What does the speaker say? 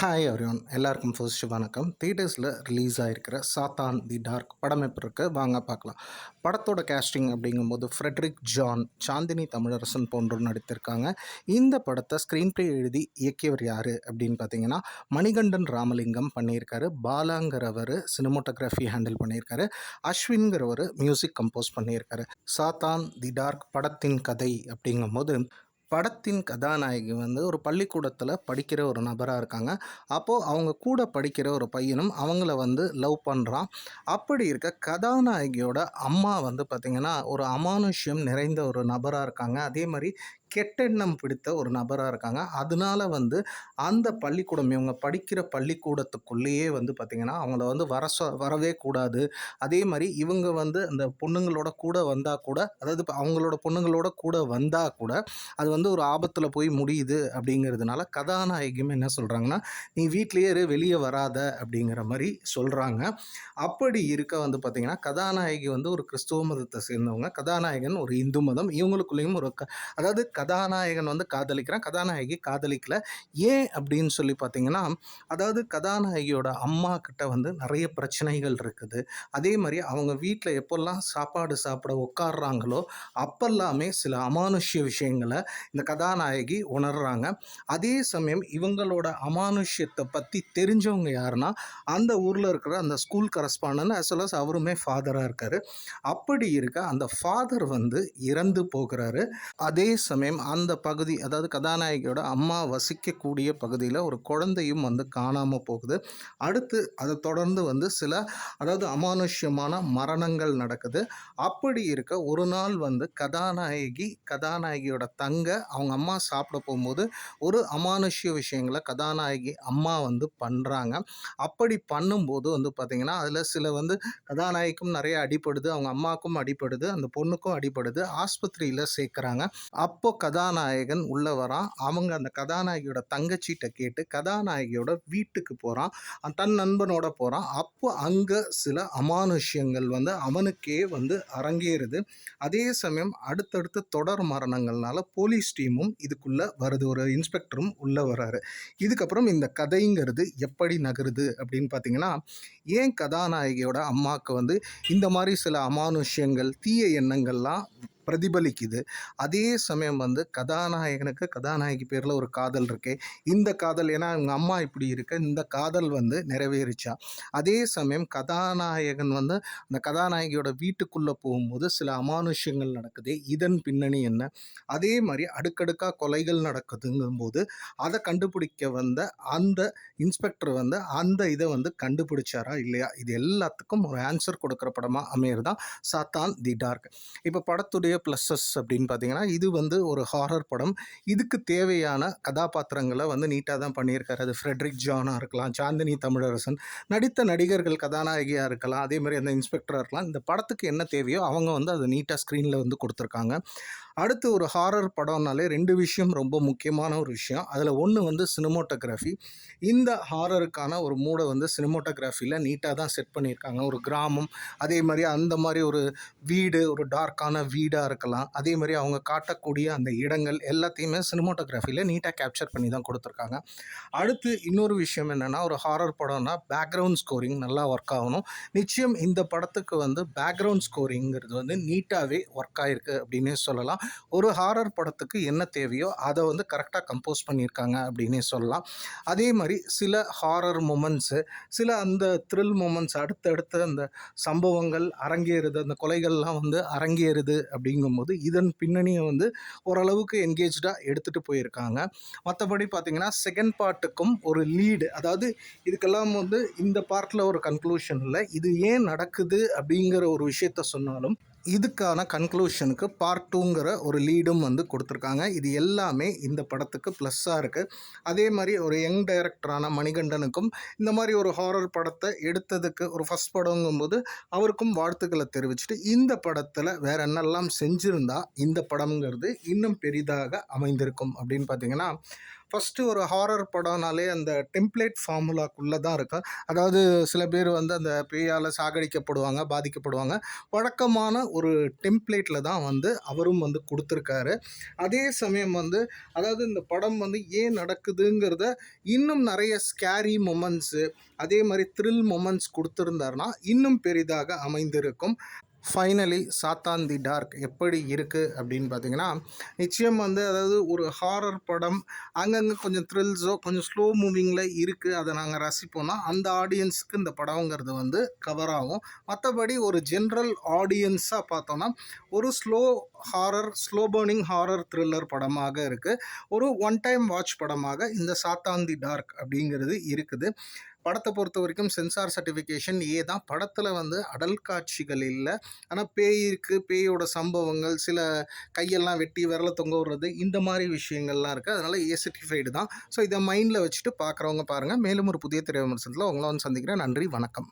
Hi everyone, எல்லாருக்கும் first வணக்கம். தியேட்டர்ஸில் release ஆகிருக்கிற சாத்தான் தி டார்க் படம் எப்படி இருக்கு வாங்க பார்க்கலாம். படத்தோட கேஸ்டிங் அப்படிங்கும்போது ஃப்ரெட்ரிக் ஜான், சாந்தினி தமிழரசன் போன்றோர் நடித்திருக்காங்க. இந்த படத்தை ஸ்க்ரீன் ப்ளே எழுதி இயக்கியவர் யார் அப்படின்னு பார்த்தீங்கன்னா மணிகண்டன் ராமலிங்கம் பண்ணியிருக்காரு. பாலாங்கிறவர் சினிமோட்டோகிராஃபி ஹேண்டில் பண்ணியிருக்காரு. அஸ்வின்கிறவர் மியூசிக் கம்போஸ் பண்ணியிருக்காரு. சாத்தான் தி டார்க் படத்தின் கதை அப்படிங்கும்போது படத்தின் கதாநாயகி ஒரு பள்ளிக்கூடத்தில் படிக்கிற ஒரு நபராக இருக்காங்க. அப்போது அவங்க கூட படிக்கிற ஒரு பையனும் அவங்கள லவ் பண்ணுறான். அப்படி இருக்க கதாநாயகியோட அம்மா பார்த்திங்கன்னா ஒரு அமானுஷ்யம் நிறைந்த ஒரு நபராக இருக்காங்க. அதே மாதிரி கெட்டெண்ணம் பிடித்த ஒரு நபராக இருக்காங்க. அதனால அந்த பள்ளிக்கூடம், இவங்க படிக்கிற பள்ளிக்கூடத்துக்குள்ளேயே பார்த்திங்கன்னா அவங்கள வரவே கூடாது. அதே மாதிரி இவங்க அந்த பொண்ணுங்களோட கூட வந்தால் கூட, அதாவது அவங்களோட பொண்ணுங்களோட கூட வந்தால் கூட அது ஒரு ஆபத்தில் போய் முடியுது. அப்படிங்கிறதுனால கதாநாயகியும் என்ன சொல்கிறாங்கன்னா, நீ வீட்லேயே இரு, வெளியே வராத அப்படிங்கிற மாதிரி சொல்கிறாங்க. அப்படி இருக்க பார்த்திங்கன்னா கதாநாயகி ஒரு கிறிஸ்துவ மதத்தை சேர்ந்தவங்க, கதாநாயகன் ஒரு இந்து மதம். இவங்களுக்குள்ளேயும் அதாவது கதாநாயகன் காதலிக்கிறான், கதாநாயகி காதலிக்கல. ஏன் அப்படின்னு சொல்லி பார்த்தீங்கன்னா, அதாவது கதாநாயகியோட அம்மா கிட்ட நிறைய பிரச்சனைகள் இருக்குது. அதே மாதிரி அவங்க வீட்டில் எப்போல்லாம் சாப்பாடு சாப்பிட உட்காடுறாங்களோ அப்பெல்லாமே சில அமானுஷ்ய விஷயங்களை இந்த கதாநாயகி உணர்றாங்க. அதே சமயம் இவங்களோட அமானுஷ்யத்தை பற்றி தெரிஞ்சவங்க யாருன்னா அந்த ஊரில் இருக்கிற அந்த school correspondent, as well as அவருமே ஃபாதராக இருக்கார். அப்படி இருக்க அந்த ஃபாதர் இறந்து போகிறாரு. அதே சமயம் அந்த பகுதி, அதாவது கதாநாயகியோட அம்மா வசிக்கக்கூடிய பகுதியில் ஒரு குழந்தையும் காணாமல் போகுது. அடுத்து அதை தொடர்ந்து சில, அதாவது அமானுஷ்யமான மரணங்கள் நடக்குது. அப்படி இருக்க ஒரு நாள் கதாநாயகியோட தங்க அவங்க அம்மா சாப்பிட போகும்போது ஒரு அமானுஷ்ய விஷயங்களை கதாநாயகி அம்மா பண்ணுறாங்க. அப்படி பண்ணும்போது பார்த்திங்கன்னா அதில் சில கதாநாயகிக்கும் நிறைய அடிப்படுது, அவங்க அம்மாவுக்கும் அடிப்படுது, அந்த பொண்ணுக்கும் அடிப்படுது. ஆஸ்பத்திரியில் சேர்க்குறாங்க. அப்போ கதாநாயகன் உள்ளே வரான். அவங்க அந்த கதாநாயகியோட தங்கச்சிட்ட கேட்டு கதாநாயகியோட வீட்டுக்கு போகிறான், தன் நண்பனோட போகிறான். அப்போ அங்கே சில அமானுஷ்யங்கள் அவனுக்கே அரங்கேறுது. அதே சமயம் அடுத்தடுத்து தொடர் மரணங்கள்னால போலீஸ் டீமும் இதுக்குள்ளே வருது, ஒரு இன்ஸ்பெக்டரும் உள்ளே வராரு. இதுக்கப்புறம் இந்த கதைங்கிறது எப்படி நகருது அப்படின்னு பார்த்தீங்கன்னா, ஏன் கதாநாயகியோட அம்மாவுக்கு இந்த மாதிரி சில அமானுஷ்யங்கள், தீய எண்ணங்கள்லாம் பிரதிபலிக்குது. அதே சமயம் கதாநாயகனுக்கு கதாநாயகி பேரில் ஒரு காதல் இருக்கே, இந்த காதல், ஏன்னா அவங்க அம்மா இப்படி இருக்க இந்த காதல் நிறைவேறிச்சா. அதே சமயம் கதாநாயகன் அந்த கதாநாயகியோட வீட்டுக்குள்ளே போகும்போது சில அமானுஷ்யங்கள் நடக்குது, இதன் பின்னணி என்ன. அதே மாதிரி அடுக்கடுக்காக கொலைகள் நடக்குதுங்கும்போது அதை கண்டுபிடிக்க அந்த இன்ஸ்பெக்டர் அந்த இதை கண்டுபிடிச்சாரா இல்லையா, இது எல்லாத்துக்கும் ஒரு ஆன்சர் கொடுக்குற படமாக அமையிறது தான் சாத்தான் தி டார்க். இப்போ படத்துடைய ப்ளஸஸ் அப்படின்னு பார்த்தீங்கன்னா, இது ஒரு ஹாரர் படம். இதுக்கு தேவையான கதாபாத்திரங்களை நீட்டாக தான் பண்ணியிருக்காரு. அது ஃப்ரெட்ரிக் ஜானாக இருக்கலாம், சாந்தினி தமிழரசன், நடித்த நடிகர்கள் கதாநாயகியாக இருக்கலாம், அதே மாதிரி அந்த இன்ஸ்பெக்டராக இருக்கலாம். இந்த படத்துக்கு என்ன தேவையோ அவங்க அதை நீட்டாக ஸ்க்ரீனில் கொடுத்துருக்காங்க. அடுத்து ஒரு ஹாரர் படம்னாலே ரெண்டு விஷயம் ரொம்ப முக்கியமான ஒரு விஷயம். அதில் ஒன்று சினிமோட்டோகிராஃபி. இந்த ஹாரருக்கான ஒரு மூடை சினிமோட்டோகிராஃபியில் நீட்டாக தான் செட் பண்ணியிருக்காங்க. ஒரு கிராமம், அதே மாதிரி அந்த மாதிரி ஒரு வீடு, ஒரு டார்க்கான வீடாக இருக்கலாம், அதே மாதிரி அவங்க காட்டக்கூடிய அந்த இடங்கள் எல்லாத்தையுமே சினிமோட்டோகிராஃபியில் நீட்டாக கேப்சர் பண்ணி தான் கொடுத்துருக்காங்க. அடுத்து இன்னொரு விஷயம் என்னென்னா, ஒரு ஹாரர் படம்னா பேக்ரவுண்ட் ஸ்கோரிங் நல்லா ஒர்க் ஆகணும். நிச்சயம் இந்த படத்துக்கு பேக்ரவுண்ட் ஸ்கோரிங்கிறது நீட்டாகவே ஒர்க் ஆகிருக்கு அப்படின்னே சொல்லலாம். ஒரு ஹாரர் படத்துக்கு என்ன தேவையோ அதை கரெக்டாக கம்போஸ் பண்ணியிருக்காங்க அப்படின்னே சொல்லலாம். அதே மாதிரி சில ஹாரர் மொமெண்ட்ஸு, சில அந்த த்ரில் மொமெண்ட்ஸ், அடுத்தடுத்த அந்த சம்பவங்கள் அரங்கேறுது, அந்த கொலைகள்லாம் அரங்கேறுது அப்படிங்கும்போது இதன் பின்னணியை ஓரளவுக்கு என்கேஜாக எடுத்துகிட்டு போயிருக்காங்க. மற்றபடி பார்த்திங்கன்னா செகண்ட் பார்ட்டுக்கும் ஒரு லீடு, அதாவது இதுக்கெல்லாம் இந்த பார்ட்டில் ஒரு கன்க்ளூஷன் இல்லை, இது ஏன் நடக்குது அப்படிங்கிற ஒரு விஷயத்த சொன்னாலும் இதுக்கான கன்க்ளூஷனுக்கு பார்ட் 2ங்கிற ஒரு லீடும் கொடுத்துருக்காங்க. இது எல்லாமே இந்த படத்துக்கு ப்ளஸ்ஸாக இருக்குது. அதே மாதிரி ஒரு யங் டைரக்டரான மணிகண்டனுக்கும் இந்த மாதிரி ஒரு ஹாரர் படத்தை எடுத்ததுக்கு, ஒரு ஃபஸ்ட் படங்கும்போது அவருக்கும் வாழ்த்துக்களை தெரிவிச்சுட்டு, இந்த படத்தில் வேறு என்னெல்லாம் செஞ்சுருந்தா இந்த படம்ங்கிறது இன்னும் பெரிதாக அமைந்திருக்கும் அப்படின்னு பார்த்திங்கன்னா, ஃபஸ்ட்டு ஒரு ஹாரர் படம்னாலே அந்த டெம்ப்ளேட் ஃபார்முலாக்குள்ளே தான் இருக்கும். அதாவது சில பேர் வந்து அந்த பேயால் சாகடிக்கப்படுவாங்க, பாதிக்கப்படுவாங்க. வழக்கமான ஒரு டெம்ப்ளேட்டில் தான் வந்து அவரும் வந்து கொடுத்துருக்காரு. அதே சமயம் வந்து அதாவது இந்த படம் வந்து ஏன் நடக்குதுங்கிறத இன்னும் நிறைய ஸ்கேரி மொமெண்ட்ஸு, அதே மாதிரி த்ரில் மொமெண்ட்ஸ் கொடுத்துருந்தாருன்னா இன்னும் பெரிதாக அமைந்திருக்கும். ஃபைனலி சாத்தான் தி டார்க் எப்படி இருக்குது அப்படின்னு பார்த்தீங்கன்னா, நிச்சயம் வந்து அதாவது ஒரு ஹாரர் படம் அங்கங்கே கொஞ்சம் த்ரில்ஸோ கொஞ்சம் ஸ்லோ மூவிங்கில் இருக்குது, அதை நாங்கள் ரசிப்போம்னா அந்த ஆடியன்ஸுக்கு இந்த படங்கிறது வந்து கவர் ஆகும். மற்றபடி ஒரு ஜென்ரல் ஆடியன்ஸாக பார்த்தோன்னா ஒரு ஸ்லோ பர்னிங் ஹாரர் த்ரில்லர் படமாக இருக்குது. ஒரு ஒன் டைம் வாட்ச் படமாக இந்த சாத்தான் தி டார்க் அப்படிங்கிறது இருக்குது. படத்தை பொறுத்த வரைக்கும் சென்சார் சர்டிஃபிகேஷன் ஏ தான். படத்தில் வந்து அடல் காட்சிகள் இல்லை. ஆனால் பேய் இருக்குது, பேயோட சம்பவங்கள், சில கையெல்லாம் வெட்டி விரல தொங்க விடுறது, இந்த மாதிரி விஷயங்கள்லாம் இருக்குது. அதனால் ஏ சர்டிஃபைடு தான். ஸோ இதை மைண்டில் வச்சுட்டு பார்க்குறவங்க பாருங்கள். மேலும் ஒரு புதிய திரை விமர்சனத்தில் உங்களை வந்து சந்திக்கிறேன். நன்றி, வணக்கம்.